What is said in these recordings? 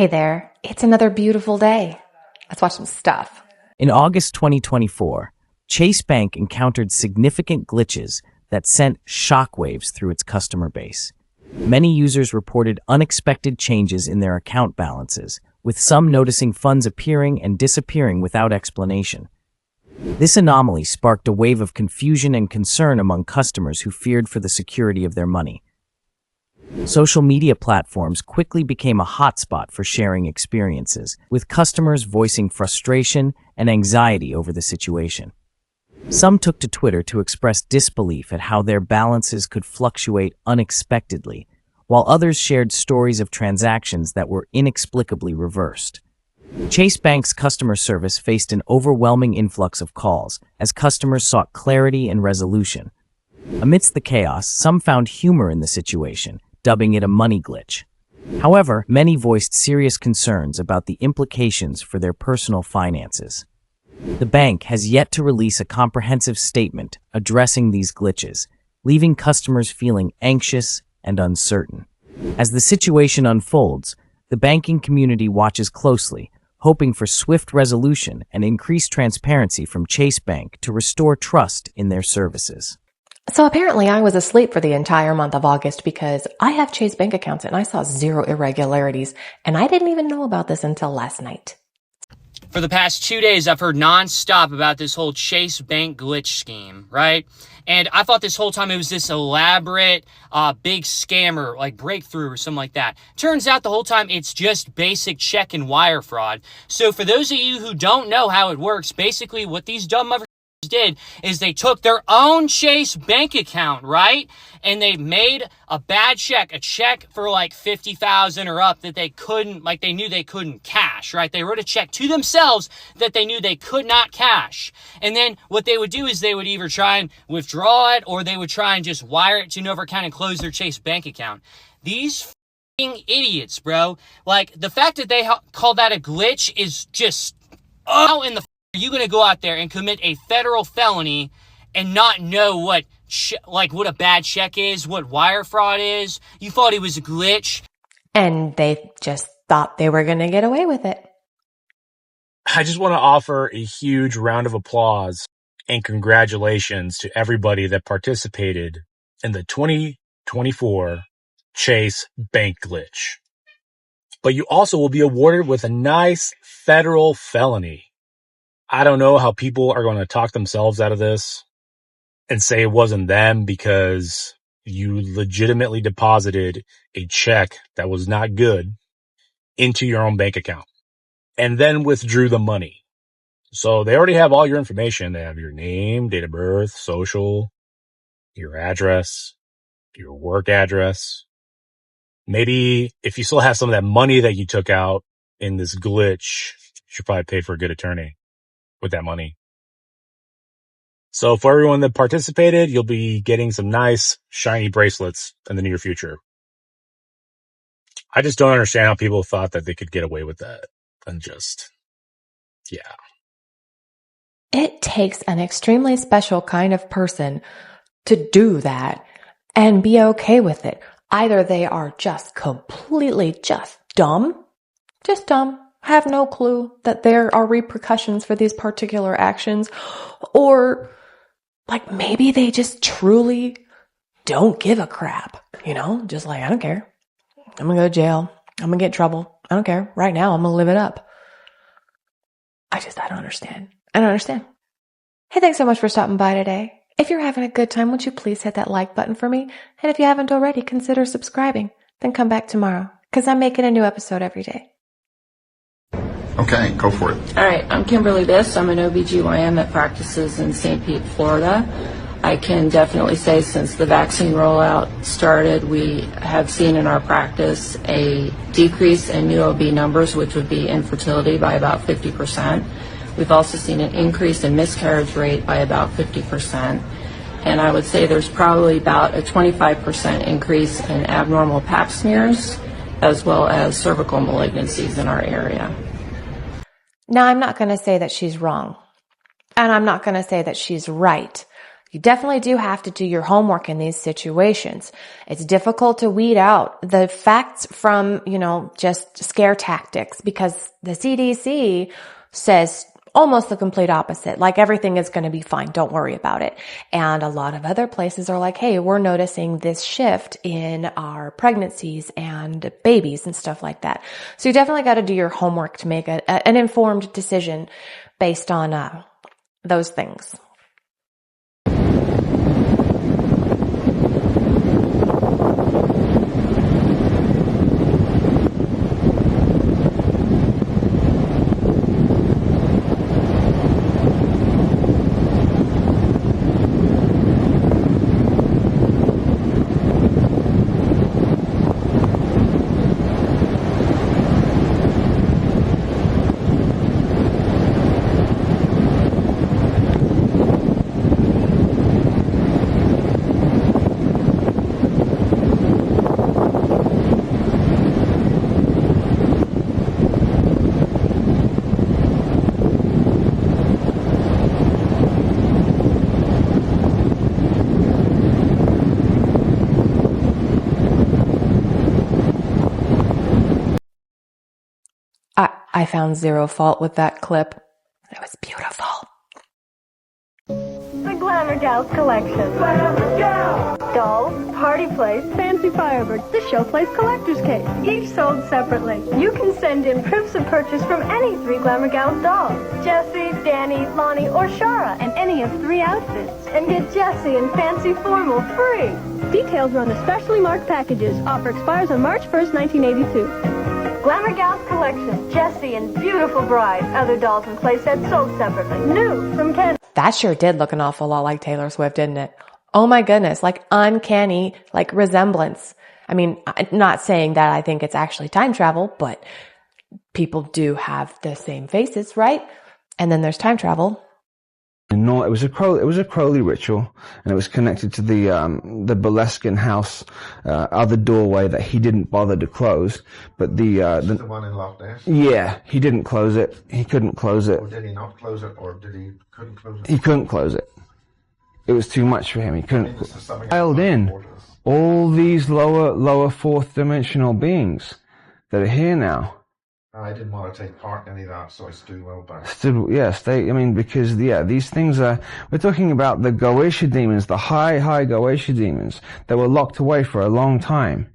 Hey there, it's another beautiful day. Let's watch some stuff. In August 2024, Chase Bank encountered significant glitches that sent shockwaves through its customer base. Many users reported unexpected changes in their account balances, with some noticing funds appearing and disappearing without explanation. This anomaly sparked a wave of confusion and concern among customers who feared for the security of their money. Social media platforms quickly became a hotspot for sharing experiences, with customers voicing frustration and anxiety over the situation. Some took to Twitter to express disbelief at how their balances could fluctuate unexpectedly, while others shared stories of transactions that were inexplicably reversed. Chase Bank's customer service faced an overwhelming influx of calls as customers sought clarity and resolution. Amidst the chaos, some found humor in the situation, dubbing it a money glitch. However, many voiced serious concerns about the implications for their personal finances. The bank has yet to release a comprehensive statement addressing these glitches, leaving customers feeling anxious and uncertain. As the situation unfolds, the banking community watches closely, hoping for swift resolution and increased transparency from Chase Bank to restore trust in their services. So apparently I was asleep for the entire month of August because I have Chase Bank accounts and I saw zero irregularities, and I didn't even know about this until last night. For the past 2 days, I've heard nonstop about this whole Chase Bank glitch scheme, right? And I thought this whole time it was this elaborate, big scammer, like breakthrough or something like that. Turns out the whole time it's just basic check and wire fraud. So for those of you who don't know how it works, basically what these dumb motherfuckers did is they took their own Chase Bank account, right? And they made a bad check, a check for like $50,000 or up that they couldn't, like they knew they couldn't cash, right? They wrote a check to themselves that they knew they could not cash. And then what they would do is they would either try and withdraw it or they would try and just wire it to another account and close their Chase Bank account. These f***ing idiots, bro. Like the fact that they call that a glitch is just, how in the are you going to go out there and commit a federal felony and not know what what a bad check is, what wire fraud is? You thought it was a glitch. And they just thought they were going to get away with it. I just want to offer a huge round of applause and congratulations to everybody that participated in the 2024 Chase Bank glitch. But you also will be awarded with a nice federal felony. I don't know how people are going to talk themselves out of this and say it wasn't them because you legitimately deposited a check that was not good into your own bank account and then withdrew the money. So they already have all your information. They have your name, date of birth, social, your address, your work address. Maybe if you still have some of that money that you took out in this glitch, you should probably pay for a good attorney with that money. So for everyone that participated, you'll be getting some nice shiny bracelets in the near future. I just don't understand how people thought that they could get away with that. And yeah. It takes an extremely special kind of person to do that and be okay with it. Either they are just completely dumb, have no clue that there are repercussions for these particular actions, or like maybe they just truly don't give a crap, just like, I don't care. I'm gonna go to jail. I'm gonna get in trouble. I don't care. Right now, I'm gonna live it up. I don't understand. Hey, thanks so much for stopping by today. If you're having a good time, would you please hit that like button for me? And if you haven't already, consider subscribing. Then come back tomorrow, because I'm making a new episode every day. Okay, go for it. All right, I'm Kimberly Biss. I'm an OBGYN that practices in St. Pete, Florida. I can definitely say since the vaccine rollout started, we have seen in our practice a decrease in new OB numbers, which would be infertility, by about 50%. We've also seen an increase in miscarriage rate by about 50%. And I would say there's probably about a 25% increase in abnormal pap smears, as well as cervical malignancies in our area. Now, I'm not going to say that she's wrong, and I'm not going to say that she's right. You definitely do have to do your homework in these situations. It's difficult to weed out the facts from, just scare tactics, because the CDC says almost the complete opposite. Like, everything is going to be fine. Don't worry about it. And a lot of other places are like, hey, we're noticing this shift in our pregnancies and babies and stuff like that. So you definitely got to do your homework to make an informed decision based on those things. I found zero fault with that clip. It was beautiful. The Glamour Gals Collection. Glamour Gals! Dolls, party plates, fancy firebirds, the Showplace collector's case. Each sold separately. You can send in proofs of purchase from any 3 Glamour Gals dolls. Jessie, Danny, Lonnie, or Shara, and any of 3 outfits. And get Jessie in fancy formal free. Details are on the specially marked packages. Offer expires on March 1st, 1982. Glamour Gals Collection. Jessie and beautiful bride. Other dolls and playsets sold separately. New from Ken. That sure did look an awful lot like Taylor Swift, didn't it? Oh my goodness, like uncanny, like resemblance. I mean, I'm not saying that I think it's actually time travel, but people do have the same faces, right? And then there's time travel. No, it was a Crowley ritual, and it was connected to the Boleskine house, other doorway that he didn't bother to close. But the one in Loch Ness? Yeah, he didn't close it. He couldn't close it. Or did he not close it, or couldn't close it? He couldn't close it. It was too much for him. He couldn't. Dialed in all these lower fourth dimensional beings that are here now. I didn't want to take part in any of that, so I stood well back. Because these things are, we're talking about the Goetia demons, the high Goetia demons that were locked away for a long time.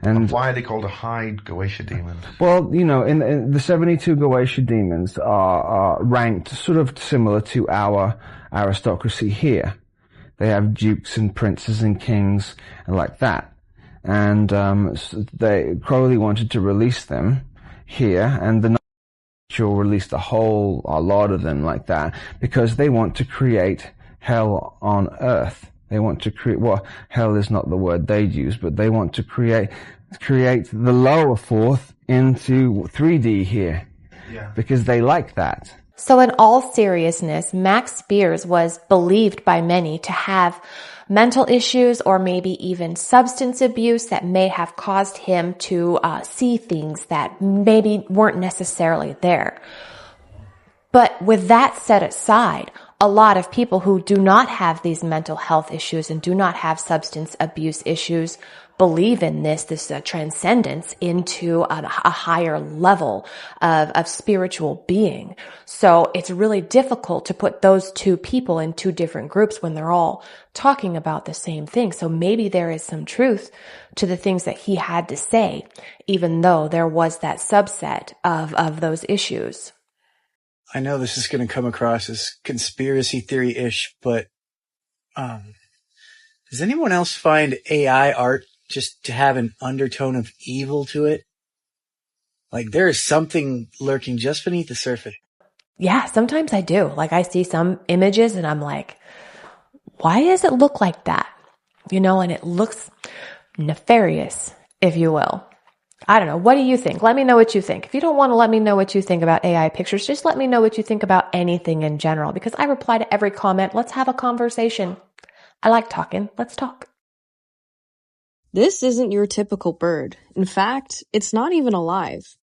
And why are they called a high Goetia demon? Well, in the 72 Goetia demons are ranked sort of similar to our aristocracy here. They have dukes and princes and kings and like that. And Crowley wanted to release them here, and the Natural released a lot of them like that, because they want to create hell on earth. They want to create, hell is not the word they'd use, but they want to create the lower fourth into 3D here. Yeah. Because they like that. So in all seriousness, Max Spears was believed by many to have mental issues or maybe even substance abuse that may have caused him to see things that maybe weren't necessarily there. But with that set aside, a lot of people who do not have these mental health issues and do not have substance abuse issues believe in this transcendence into a higher level of spiritual being. So it's really difficult to put those two people in two different groups when they're all talking about the same thing. So maybe there is some truth to the things that he had to say, even though there was that subset of those issues. I know this is going to come across as conspiracy theory-ish, but does anyone else find AI art just to have an undertone of evil to it? Like, there is something lurking just beneath the surface. Yeah, sometimes I do. Like, I see some images and I'm like, why does it look like that? And it looks nefarious, if you will. I don't know. What do you think? Let me know what you think. If you don't want to let me know what you think about AI pictures, just let me know what you think about anything in general, because I reply to every comment. Let's have a conversation. I like talking. Let's talk. This isn't your typical bird. In fact, it's not even alive.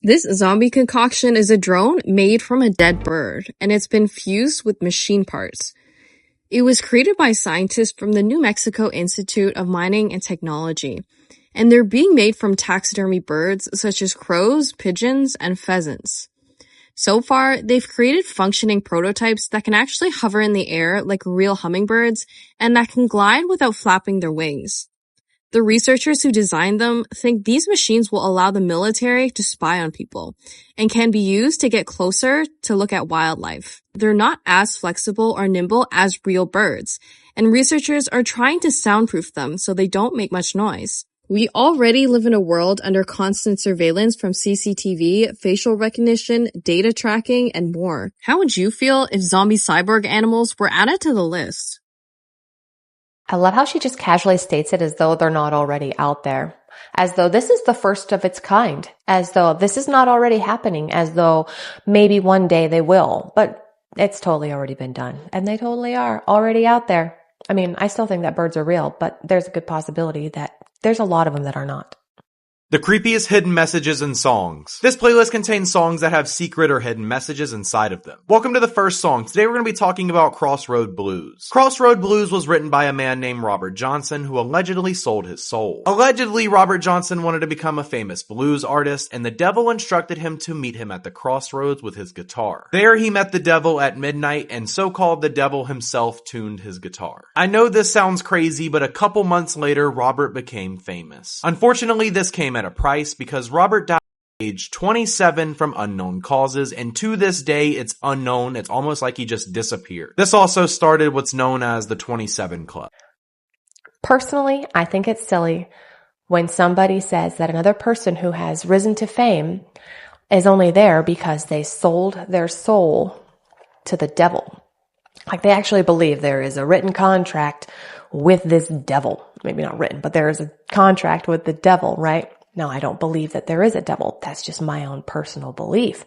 This zombie concoction is a drone made from a dead bird, and it's been fused with machine parts. It was created by scientists from the New Mexico Institute of Mining and Technology, and they're being made from taxidermy birds such as crows, pigeons, and pheasants. So far, they've created functioning prototypes that can actually hover in the air like real hummingbirds and that can glide without flapping their wings. The researchers who designed them think these machines will allow the military to spy on people and can be used to get closer to look at wildlife. They're not as flexible or nimble as real birds, and researchers are trying to soundproof them so they don't make much noise. We already live in a world under constant surveillance from CCTV, facial recognition, data tracking, and more. How would you feel if zombie cyborg animals were added to the list? I love how she just casually states it as though they're not already out there, as though this is the first of its kind, as though this is not already happening, as though maybe one day they will, but it's totally already been done, and they totally are already out there. I mean, I still think that birds are real, but there's a good possibility that there's a lot of them that are not. The creepiest hidden messages and songs. This playlist contains songs that have secret or hidden messages inside of them. Welcome to the first song. Today we're going to be talking about Crossroad Blues. Crossroad Blues was written by a man named Robert Johnson who allegedly sold his soul. Allegedly, Robert Johnson wanted to become a famous blues artist, and the devil instructed him to meet him at the crossroads with his guitar. There he met the devil at midnight, and so-called the devil himself tuned his guitar. I know this sounds crazy, but a couple months later, Robert became famous. Unfortunately, this came at a price because Robert died at age 27 from unknown causes, and to this day it's unknown. It's almost like he just disappeared. This also started what's known as the 27 Club. Personally, I think it's silly when somebody says that another person who has risen to fame is only there because they sold their soul to the devil. Like they actually believe there is a written contract with this devil. Maybe not written, but there is a contract with the devil, right? Now, I don't believe that there is a devil. That's just my own personal belief.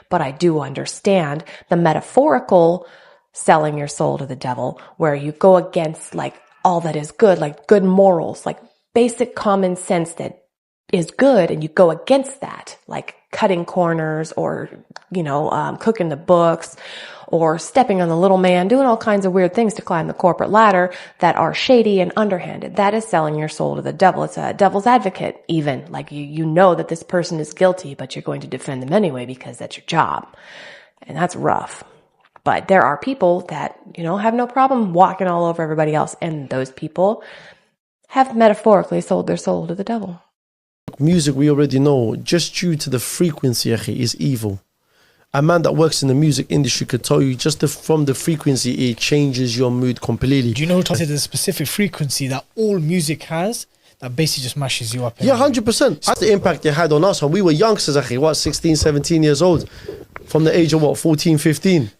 But I do understand the metaphorical selling your soul to the devil, where you go against like all that is good, like good morals, like basic common sense that is good, and you go against that, like cutting corners or, cooking the books or stepping on the little man, doing all kinds of weird things to climb the corporate ladder that are shady and underhanded. That is selling your soul to the devil. It's a devil's advocate even. Like you know that this person is guilty, but you're going to defend them anyway because that's your job. And that's rough. But there are people that, have no problem walking all over everybody else. And those people have metaphorically sold their soul to the devil. Music, we already know, just due to the frequency, is evil. A man that works in the music industry could tell you just from the frequency, it changes your mood completely. Do you know the specific frequency that all music has that basically just mashes you up? Yeah, 100%. That's the impact it had on us. When we were youngsters, 16, 17 years old. From the age of 14, 15.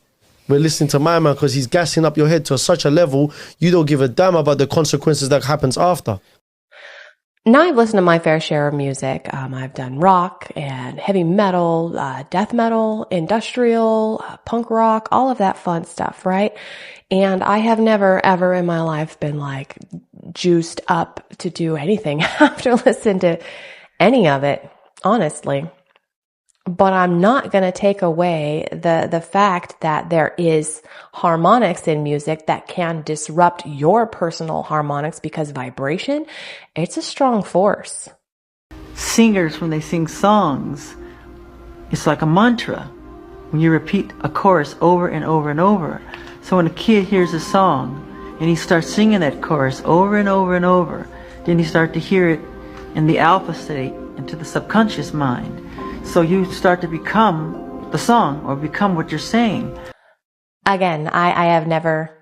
We're listening to my man because he's gassing up your head to such a level, you don't give a damn about the consequences that happens after. Now I've listened to my fair share of music. I've done rock and heavy metal, death metal, industrial, punk rock, all of that fun stuff, right? And I have never, ever in my life been like juiced up to do anything after listening to any of it, honestly. But I'm not going to take away the fact that there is harmonics in music that can disrupt your personal harmonics, because vibration, it's a strong force. Singers, when they sing songs, it's like a mantra. When you repeat a chorus over and over and over. So when a kid hears a song and he starts singing that chorus over and over and over, then you start to hear it in the alpha state, into the subconscious mind. So you start to become the song or become what you're saying. Again, I have never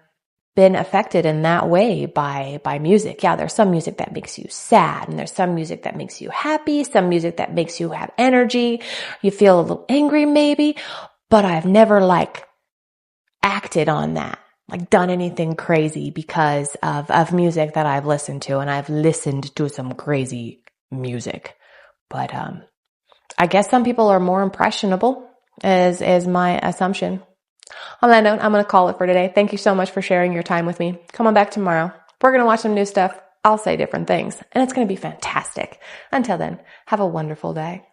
been affected in that way by music. Yeah, there's some music that makes you sad, and there's some music that makes you happy, some music that makes you have energy. You feel a little angry maybe, but I've never acted on that, done anything crazy because of music that I've listened to, and I've listened to some crazy music. But I guess some people are more impressionable, is my assumption. On that note, I'm going to call it for today. Thank you so much for sharing your time with me. Come on back tomorrow. We're going to watch some new stuff. I'll say different things, and it's going to be fantastic. Until then, have a wonderful day.